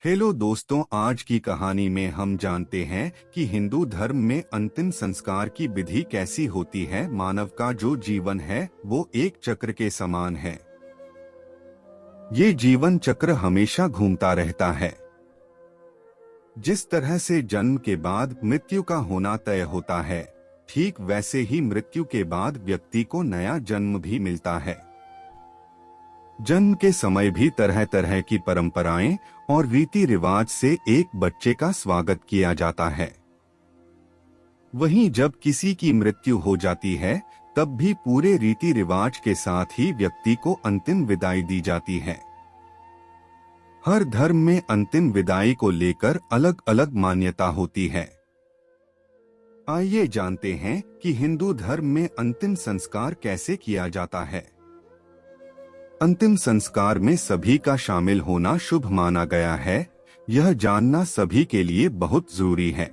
Hello दोस्तों, आज की कहानी में हम जानते हैं कि हिंदू धर्म में अंतिम संस्कार की विधि कैसी होती है। मानव का जो जीवन है वो एक चक्र के समान है। ये जीवन चक्र हमेशा घूमता रहता है। जिस तरह से जन्म के बाद मृत्यु का होना तय होता है, ठीक वैसे ही मृत्यु के बाद व्यक्ति को नया जन्म भी मिलता है। जन्म के समय भी तरह तरह की परंपराएं और रीति रिवाज से एक बच्चे का स्वागत किया जाता है। वहीं जब किसी की मृत्यु हो जाती है, तब भी पूरे रीति रिवाज के साथ ही व्यक्ति को अंतिम विदाई दी जाती है। हर धर्म में अंतिम विदाई को लेकर अलग अलग मान्यता होती है। आइए जानते हैं कि हिंदू धर्म में अंतिम संस्कार कैसे किया जाता है। अंतिम संस्कार में सभी का शामिल होना शुभ माना गया है। यह जानना सभी के लिए बहुत जरूरी है।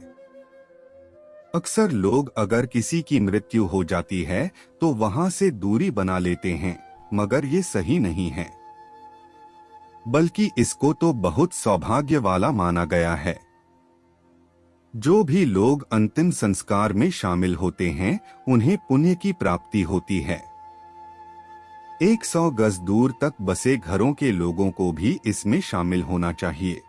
अक्सर लोग अगर किसी की मृत्यु हो जाती है तो वहां से दूरी बना लेते हैं, मगर ये सही नहीं है। बल्कि इसको तो बहुत सौभाग्य वाला माना गया है। जो भी लोग अंतिम संस्कार में शामिल होते हैं, उन्हें पुण्य की प्राप्ति होती है। 100 गज दूर तक बसे घरों के लोगों को भी इसमें शामिल होना चाहिए।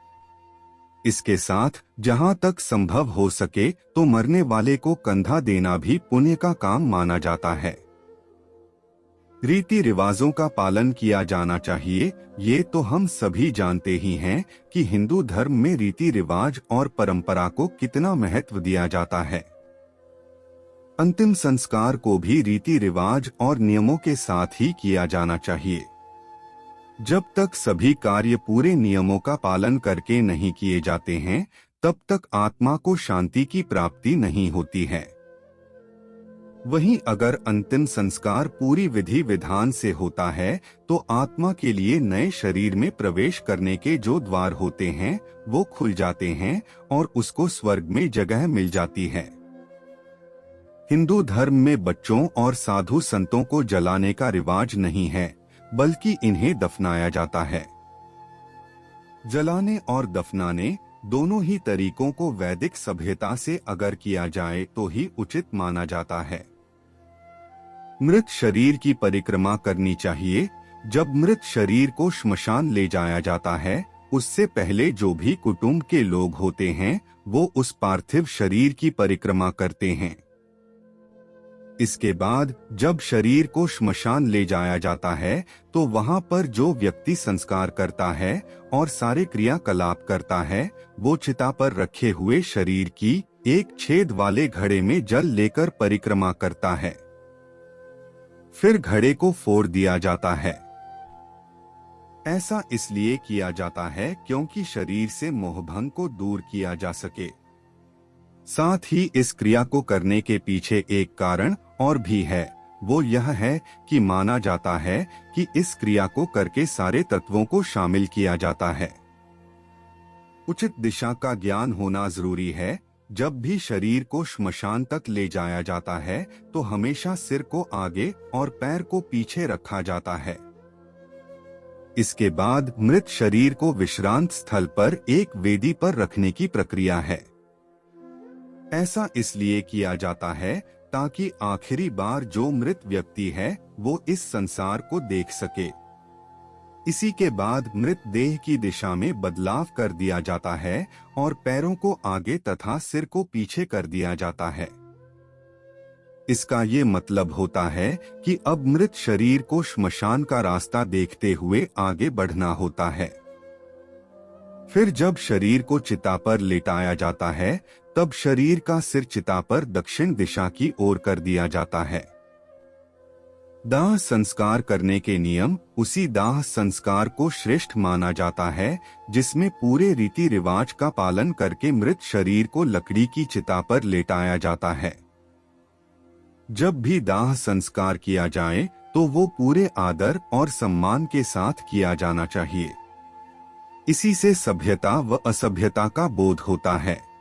इसके साथ जहां तक संभव हो सके तो मरने वाले को कंधा देना भी पुण्य का काम माना जाता है। रीति रिवाजों का पालन किया जाना चाहिए। ये तो हम सभी जानते ही हैं कि हिंदू धर्म में रीति रिवाज और परंपरा को कितना महत्व दिया जाता है। अंतिम संस्कार को भी रीति रिवाज और नियमों के साथ ही किया जाना चाहिए। जब तक सभी कार्य पूरे नियमों का पालन करके नहीं किए जाते हैं, तब तक आत्मा को शांति की प्राप्ति नहीं होती है। वहीं अगर अंतिम संस्कार पूरी विधि विधान से होता है, तो आत्मा के लिए नए शरीर में प्रवेश करने के जो द्वार होते हैं, वो खुल जाते हैं और उसको स्वर्ग में जगह मिल जाती है। हिंदू धर्म में बच्चों और साधु संतों को जलाने का रिवाज नहीं है, बल्कि इन्हें दफनाया जाता है। जलाने और दफनाने दोनों ही तरीकों को वैदिक सभ्यता से अगर किया जाए तो ही उचित माना जाता है। मृत शरीर की परिक्रमा करनी चाहिए। जब मृत शरीर को श्मशान ले जाया जाता है, उससे पहले जो भी कुटुंब के लोग होते हैं, वो उस पार्थिव शरीर की परिक्रमा करते हैं। इसके बाद जब शरीर को श्मशान ले जाया जाता है, तो वहां पर जो व्यक्ति संस्कार करता है और सारे क्रियाकलाप करता है, वो चिता पर रखे हुए शरीर की एक छेद वाले घड़े में जल लेकर परिक्रमा करता है। फिर घड़े को फोड़ दिया जाता है। ऐसा इसलिए किया जाता है क्योंकि शरीर से मोहभंग को दूर किया जा सके। साथ ही इस क्रिया को करने के पीछे एक कारण और भी है। वो यह है कि माना जाता है कि इस क्रिया को करके सारे तत्वों को शामिल किया जाता है। उचित दिशा का ज्ञान होना जरूरी है। जब भी शरीर को श्मशान तक ले जाया जाता है, तो हमेशा सिर को आगे और पैर को पीछे रखा जाता है। इसके बाद मृत शरीर को विश्रांत स्थल पर एक वेदी पर रखने की प्रक्रिया है। ऐसा इसलिए किया जाता है ताकि आखिरी बार जो मृत व्यक्ति है, वो इस संसार को देख सके। इसी के बाद मृत देह की दिशा में बदलाव कर दिया जाता है और पैरों को आगे तथा सिर को पीछे कर दिया जाता है। इसका ये मतलब होता है कि अब मृत शरीर को श्मशान का रास्ता देखते हुए आगे बढ़ना होता है। फिर जब शरीर को चिता पर लेटाया जाता है, तब शरीर का सिर चिता पर दक्षिण दिशा की ओर कर दिया जाता है। दाह संस्कार करने के नियम उसी दाह संस्कार को श्रेष्ठ माना जाता है, जिसमें पूरे रीति रिवाज का पालन करके मृत शरीर को लकड़ी की चिता पर लेटाया जाता है। जब भी दाह संस्कार किया जाए, तो वो पूरे आदर और सम्मान के साथ किया जाना चाहिए। इसी से सभ्यता व असभ्यता का बोध होता है।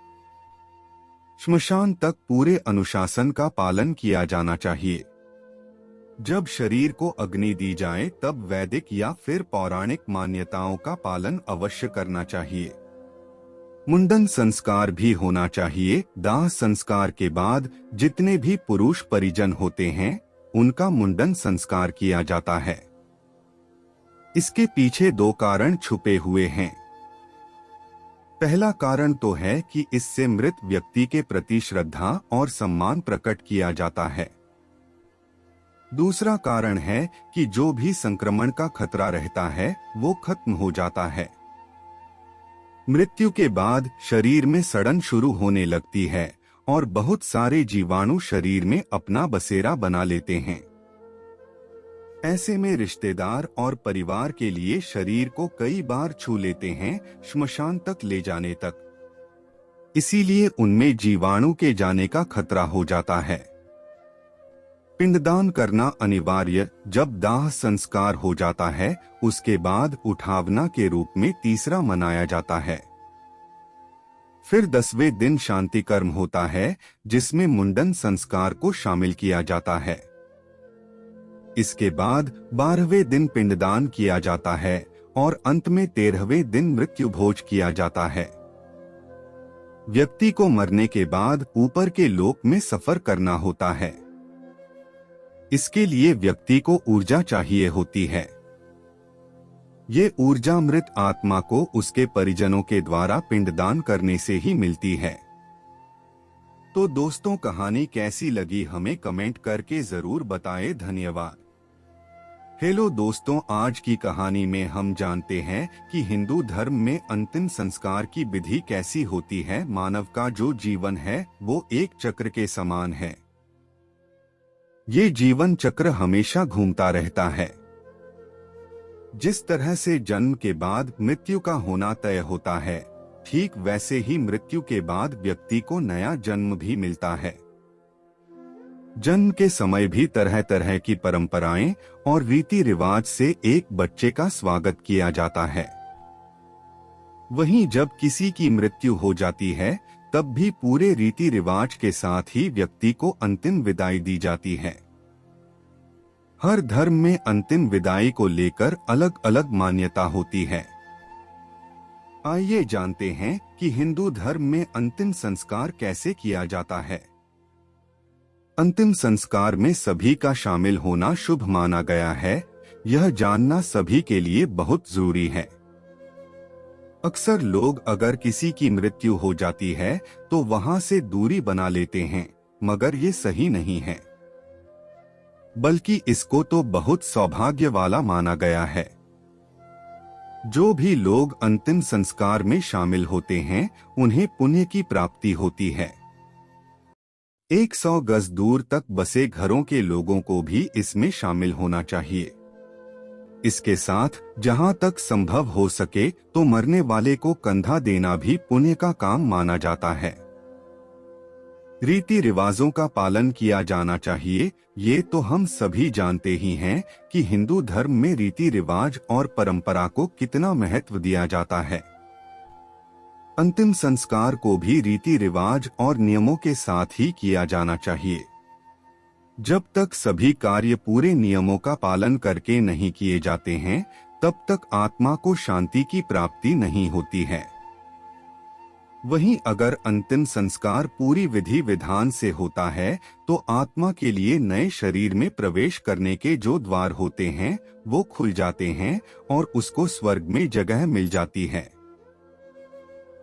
श्मशान तक पूरे अनुशासन का पालन किया जाना चाहिए। जब शरीर को अग्नि दी जाए, तब वैदिक या फिर पौराणिक मान्यताओं का पालन अवश्य करना चाहिए। मुंडन संस्कार भी होना चाहिए। दाह संस्कार के बाद जितने भी पुरुष परिजन होते हैं उनका मुंडन संस्कार किया जाता है। इसके पीछे दो कारण छुपे हुए हैं। पहला कारण तो है कि इससे मृत व्यक्ति के प्रति श्रद्धा और सम्मान प्रकट किया जाता है। दूसरा कारण है कि जो भी संक्रमण का खतरा रहता है वो खत्म हो जाता है। मृत्यु के बाद शरीर में सड़न शुरू होने लगती है और बहुत सारे जीवाणु शरीर में अपना बसेरा बना लेते हैं। ऐसे में रिश्तेदार और परिवार के लिए शरीर को कई बार छू लेते हैं, श्मशान तक ले जाने तक। इसीलिए उनमें जीवाणु के जाने का खतरा हो जाता है। पिंडदान करना अनिवार्य। जब दाह संस्कार हो जाता है उसके बाद उठावना के रूप में तीसरा मनाया जाता है। फिर 10वें दिन शांति कर्म होता है जिसमें मुंडन संस्कार को शामिल किया जाता है। इसके बाद 12वें दिन पिंडदान किया जाता है और अंत में 13वें दिन मृत्यु भोज किया जाता है। व्यक्ति को मरने के बाद ऊपर के लोक में सफर करना होता है। इसके लिए व्यक्ति को ऊर्जा चाहिए होती है। ये ऊर्जा मृत आत्मा को उसके परिजनों के द्वारा पिंडदान करने से ही मिलती है। तो दोस्तों, कहानी कैसी लगी हमें कमेंट करके जरूर बताएं। धन्यवाद। हेलो दोस्तों, आज की कहानी में हम जानते हैं कि हिंदू धर्म में अंतिम संस्कार की विधि कैसी होती है। मानव का जो जीवन है वो एक चक्र के समान है। ये जीवन चक्र हमेशा घूमता रहता है। जिस तरह से जन्म के बाद मृत्यु का होना तय होता है, ठीक वैसे ही मृत्यु के बाद व्यक्ति को नया जन्म भी मिलता है। जन्म के समय भी तरह तरह की परंपराएं और रीति रिवाज से एक बच्चे का स्वागत किया जाता है। वहीं जब किसी की मृत्यु हो जाती है तब भी पूरे रीति रिवाज के साथ ही व्यक्ति को अंतिम विदाई दी जाती है। हर धर्म में अंतिम विदाई को लेकर अलग अलग मान्यता होती है। आइए जानते हैं कि हिंदू धर्म में अंतिम संस्कार कैसे किया जाता है। अंतिम संस्कार में सभी का शामिल होना शुभ माना गया है। यह जानना सभी के लिए बहुत जरूरी है। अक्सर लोग अगर किसी की मृत्यु हो जाती है तो वहां से दूरी बना लेते हैं, मगर ये सही नहीं है। बल्कि इसको तो बहुत सौभाग्य वाला माना गया है। जो भी लोग अंतिम संस्कार में शामिल होते हैं उन्हें पुण्य की प्राप्ति होती है। 100 गज दूर तक बसे घरों के लोगों को भी इसमें शामिल होना चाहिए। इसके साथ जहां तक संभव हो सके तो मरने वाले को कंधा देना भी पुण्य का काम माना जाता है। रीति रिवाजों का पालन किया जाना चाहिए। ये तो हम सभी जानते ही हैं कि हिंदू धर्म में रीति रिवाज और परंपरा को कितना महत्व दिया जाता है। अंतिम संस्कार को भी रीति रिवाज और नियमों के साथ ही किया जाना चाहिए। जब तक सभी कार्य पूरे नियमों का पालन करके नहीं किए जाते हैं तब तक आत्मा को शांति की प्राप्ति नहीं होती है। वहीं अगर अंतिम संस्कार पूरी विधि विधान से होता है तो आत्मा के लिए नए शरीर में प्रवेश करने के जो द्वार होते हैं वो खुल जाते हैं और उसको स्वर्ग में जगह मिल जाती है।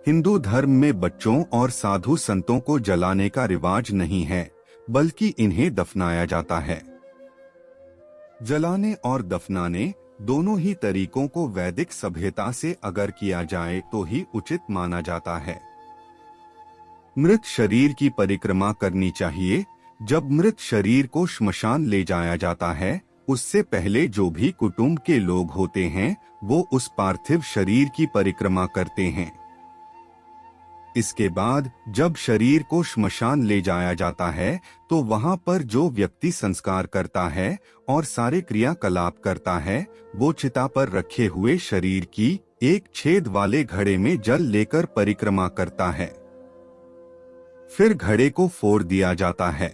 हिंदू धर्म में बच्चों और साधु संतों को जलाने का रिवाज नहीं है, बल्कि इन्हें दफनाया जाता है। जलाने और दफनाने दोनों ही तरीकों को वैदिक सभ्यता से अगर किया जाए तो ही उचित माना जाता है। मृत शरीर की परिक्रमा करनी चाहिए। जब मृत शरीर को श्मशान ले जाया जाता है उससे पहले जो भी कुटुंब के लोग होते हैं वो उस पार्थिव शरीर की परिक्रमा करते हैं। इसके बाद जब शरीर को श्मशान ले जाया जाता है तो वहां पर जो व्यक्ति संस्कार करता है और सारे क्रियाकलाप करता है वो चिता पर रखे हुए शरीर की एक छेद वाले घड़े में जल लेकर परिक्रमा करता है। फिर घड़े को फोड़ दिया जाता है।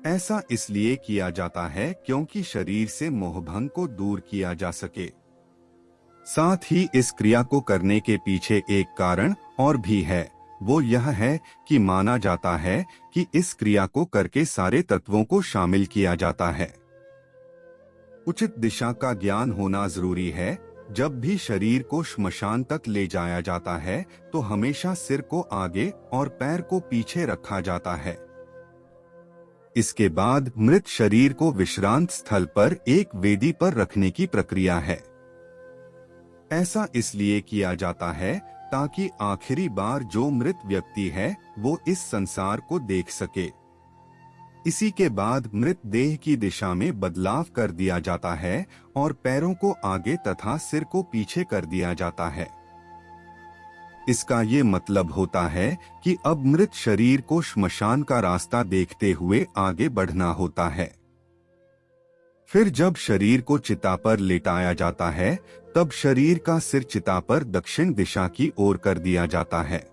ऐसा इसलिए किया जाता है क्योंकि शरीर से मोहभंग को दूर किया जा सके। साथ ही इस क्रिया को करने के पीछे एक कारण और भी है, वो यह है कि माना जाता है कि इस क्रिया को करके सारे तत्वों को शामिल किया जाता है। उचित दिशा का ज्ञान होना जरूरी है। जब भी शरीर को श्मशान तक ले जाया जाता है तो हमेशा सिर को आगे और पैर को पीछे रखा जाता है। इसके बाद मृत शरीर को विश्रांत स्थल पर एक वेदी पर रखने की प्रक्रिया है। ऐसा इसलिए किया जाता है ताकि आखिरी बार जो मृत व्यक्ति है वो इस संसार को देख सके। इसी के बाद मृत देह की दिशा में बदलाव कर दिया जाता है और पैरों को आगे तथा सिर को पीछे कर दिया जाता है। इसका ये मतलब होता है कि अब मृत शरीर को श्मशान का रास्ता देखते हुए आगे बढ़ना होता है। फिर जब शरीर को चिता पर लेटाया जाता है तब शरीर का सिर चिता पर दक्षिण दिशा की ओर कर दिया जाता है।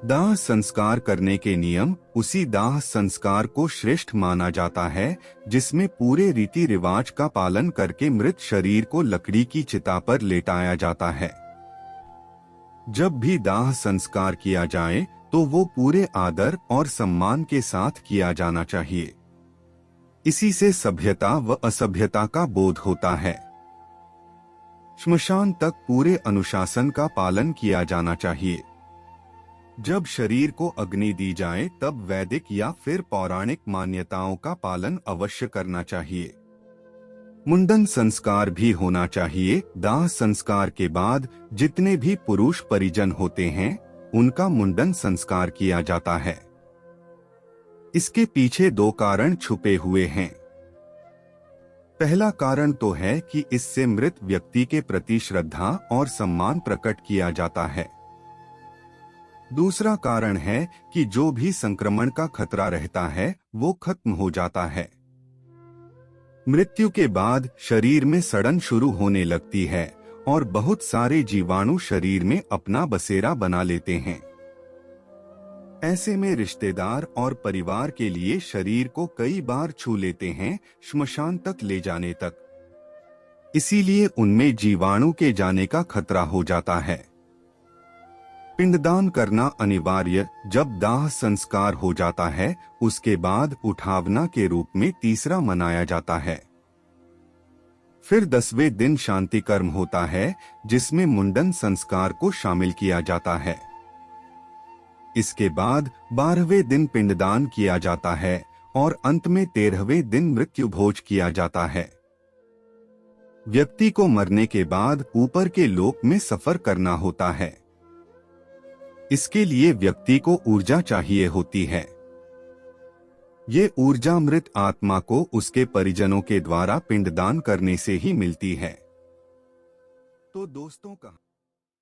दाह संस्कार करने के नियम उसी दाह संस्कार को श्रेष्ठ माना जाता है जिसमें पूरे रीति रिवाज का पालन करके मृत शरीर को लकड़ी की चिता पर लेटाया जाता है। जब भी दाह संस्कार किया जाए तो वो पूरे आदर और सम्मान के साथ किया जाना चाहिए। इसी से सभ्यता व असभ्यता का बोध होता है। श्मशान तक पूरे अनुशासन का पालन किया जाना चाहिए। जब शरीर को अग्नि दी जाए तब वैदिक या फिर पौराणिक मान्यताओं का पालन अवश्य करना चाहिए। मुंडन संस्कार भी होना चाहिए। दाह संस्कार के बाद जितने भी पुरुष परिजन होते हैं उनका मुंडन संस्कार किया जाता है। इसके पीछे दो कारण छुपे हुए हैं। पहला कारण तो है कि इससे मृत व्यक्ति के प्रति श्रद्धा और सम्मान प्रकट किया जाता है। दूसरा कारण है कि जो भी संक्रमण का खतरा रहता है वो खत्म हो जाता है। मृत्यु के बाद शरीर में सड़न शुरू होने लगती है और बहुत सारे जीवाणु शरीर में अपना बसेरा बना लेते हैं। ऐसे में रिश्तेदार और परिवार के लिए शरीर को कई बार छू लेते हैं, श्मशान तक ले जाने तक। इसीलिए उनमें जीवाणु के जाने का खतरा हो जाता है। पिंडदान करना अनिवार्य। जब दाह संस्कार हो जाता है उसके बाद उठावना के रूप में तीसरा मनाया जाता है। फिर 10वें दिन शांति कर्म होता है जिसमें मुंडन संस्कार को शामिल किया जाता है। इसके बाद 12वें दिन पिंडदान किया जाता है और अंत में 13वें दिन मृत्यु भोज किया जाता है। व्यक्ति को मरने के बाद ऊपर के लोक में सफर करना होता है। इसके लिए व्यक्ति को ऊर्जा चाहिए होती है। ये ऊर्जा मृत आत्मा को उसके परिजनों के द्वारा पिंडदान करने से ही मिलती है। तो दोस्तों का